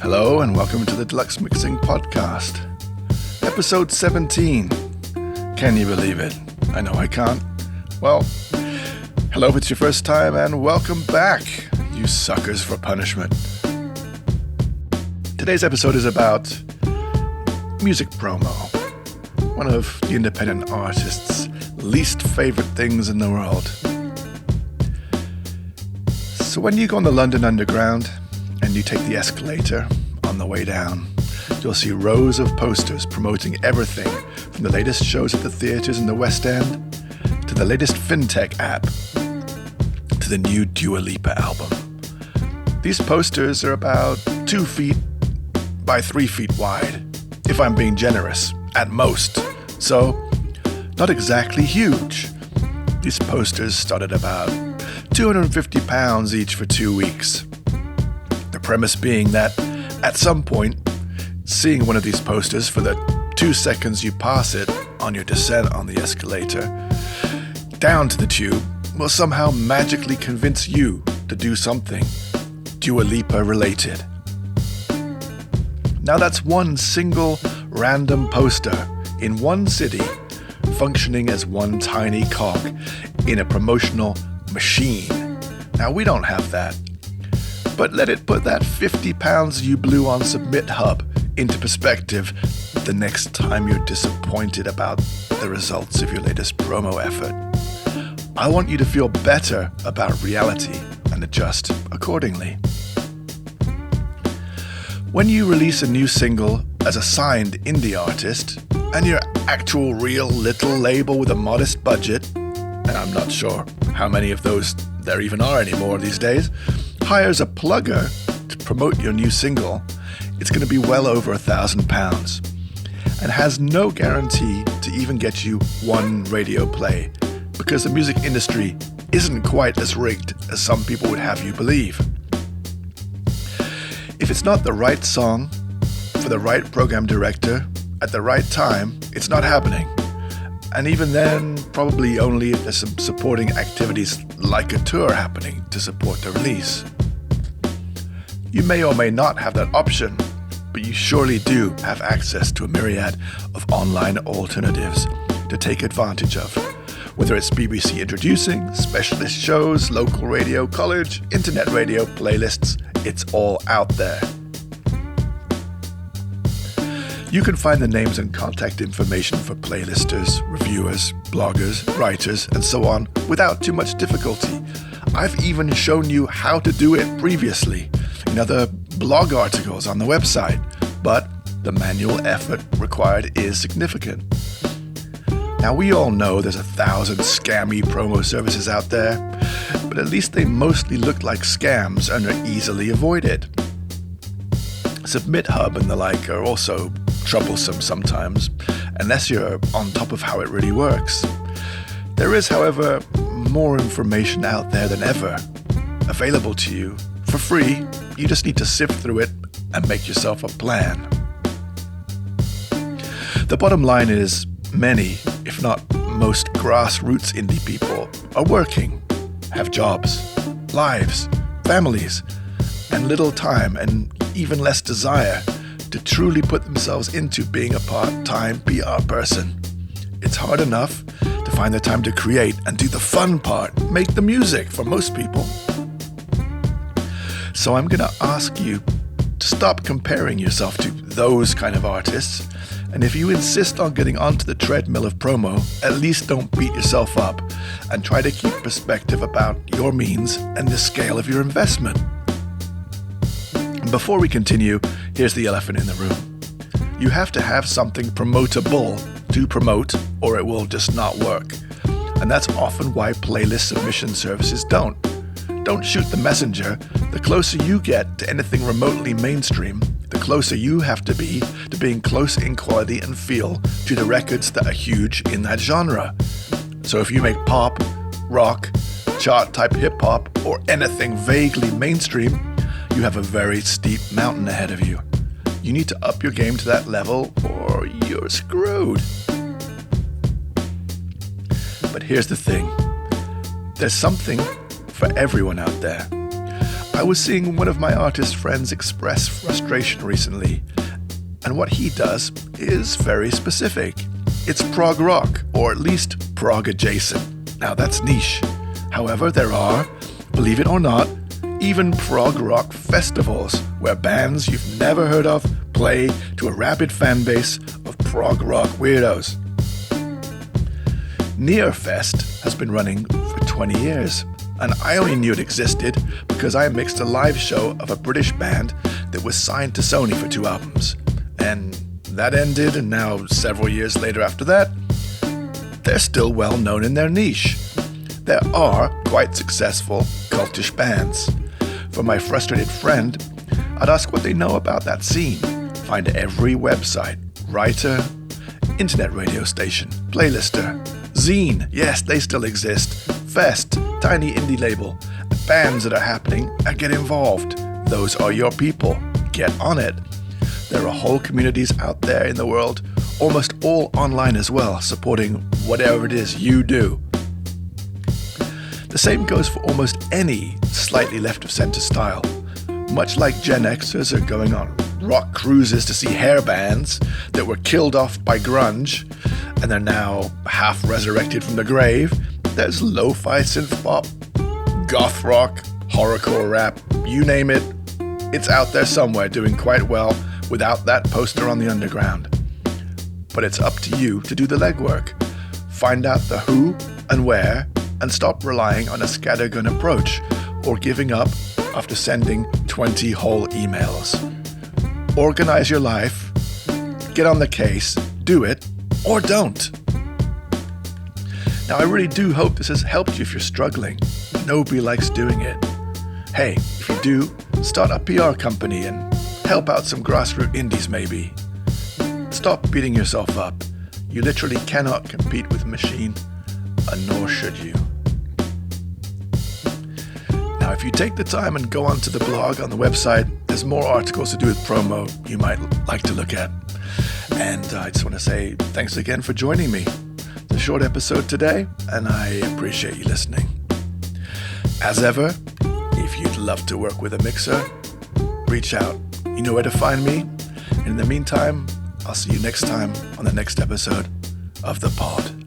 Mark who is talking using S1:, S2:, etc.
S1: Hello and welcome to the Deluxe Mixing Podcast, episode 17. Can you believe it? I know I can't. Well, hello if it's your first time and welcome back, you suckers for punishment. Today's episode is about music promo, one of the independent artist's least favorite things in the world. So when you go on the London Underground and you take the escalator on the way down, you'll see rows of posters promoting everything from the latest shows at the theatres in the West End to the latest fintech app to the new Dua Lipa album. These posters are about 2 feet by 3 feet wide, if I'm being generous, at most. So, not exactly huge. These posters start at about £250 each for 2 weeks. The premise being that, at some point, seeing one of these posters for the 2 seconds you pass it on your descent on the escalator down to the tube will somehow magically convince you to do something Dua Lipa related. Now that's one single random poster in one city functioning as one tiny cog in a promotional machine. Now we don't have that, but let it put that £50 you blew on Submit Hub into perspective the next time you're disappointed about the results of your latest promo effort. I want you to feel better about reality and adjust accordingly. When you release a new single as a signed indie artist and your actual real little label with a modest budget, and I'm not sure how many of those there even are anymore these days, hires a plugger to promote your new single, it's going to be well over £1,000 and has no guarantee to even get you one radio play because the music industry isn't quite as rigged as some people would have you believe. If it's not the right song for the right program director at the right time, it's not happening. And even then, probably only if there's some supporting activities like a tour happening to support the release. You may or may not have that option, but you surely do have access to a myriad of online alternatives to take advantage of. Whether it's BBC introducing, specialist shows, local radio, college, internet radio, playlists, it's all out there. You can find the names and contact information for playlisters, reviewers, bloggers, writers, and so on without too much difficulty. I've even shown you how to do it previously in other blog articles on the website, but the manual effort required is significant. Now we all know there's 1,000 scammy promo services out there, but at least they mostly look like scams and are easily avoided. Submit Hub and the like are also troublesome sometimes, unless you're on top of how it really works. There is, however, more information out there than ever, available to you for free. You just need to sift through it and make yourself a plan. The bottom line is many, if not most, grassroots indie people are working, have jobs, lives, families, and little time and even less desire to truly put themselves into being a part-time PR person. It's hard enough to find the time to create and do the fun part, make the music for most people. So I'm going to ask you to stop comparing yourself to those kind of artists, and if you insist on getting onto the treadmill of promo, at least don't beat yourself up and try to keep perspective about your means and the scale of your investment. Before we continue, here's the elephant in the room. You have to have something promotable to promote, or it will just not work. And that's often why playlist submission services don't. Don't shoot the messenger. The closer you get to anything remotely mainstream, the closer you have to be to being close in quality and feel to the records that are huge in that genre. So if you make pop, rock, chart-type hip-hop, or anything vaguely mainstream, you have a very steep mountain ahead of you. You need to up your game to that level or you're screwed. But here's the thing. There's something for everyone out there. I was seeing one of my artist friends express frustration recently, and what he does is very specific. It's prog rock, or at least prog adjacent. Now that's niche. However, there are, believe it or not, even prog rock festivals where bands you've never heard of play to a rabid fan base of prog rock weirdos. Nearfest has been running for 20 years, and I only knew it existed because I mixed a live show of a British band that was signed to Sony for 2 albums. And that ended, and now several years later after that, they're still well known in their niche. There are quite successful cultish bands. For my frustrated friend, I'd ask what they know about that scene. Find every website, writer, internet radio station, playlister, zine, yes, they still exist, fest, tiny indie label, bands that are happening, and get involved. Those are your people. Get on it. There are whole communities out there in the world, almost all online as well, supporting whatever it is you do. The same goes for almost any slightly left of center style. Much like Gen Xers are going on rock cruises to see hair bands that were killed off by grunge and they're now half resurrected from the grave, there's lo-fi synth pop, goth rock, horrorcore rap, you name it. It's out there somewhere doing quite well without that poster on the underground. But it's up to you to do the legwork. Find out the who and where, and stop relying on a scattergun approach or giving up after sending 20 whole emails. Organize your life, get on the case, do it, or don't. Now, I really do hope this has helped you if you're struggling. Nobody likes doing it. Hey, if you do, start a PR company and help out some grassroots indies maybe. Stop beating yourself up. You literally cannot compete with a machine, and nor should you. Now, if you take the time and go onto the blog on the website, there's more articles to do with promo you might like to look at. And I just want to say thanks again for joining me. It's a short episode today, and I appreciate you listening. As ever, if you'd love to work with a mixer, reach out. You know where to find me. And in the meantime, I'll see you next time on the next episode of The Pod.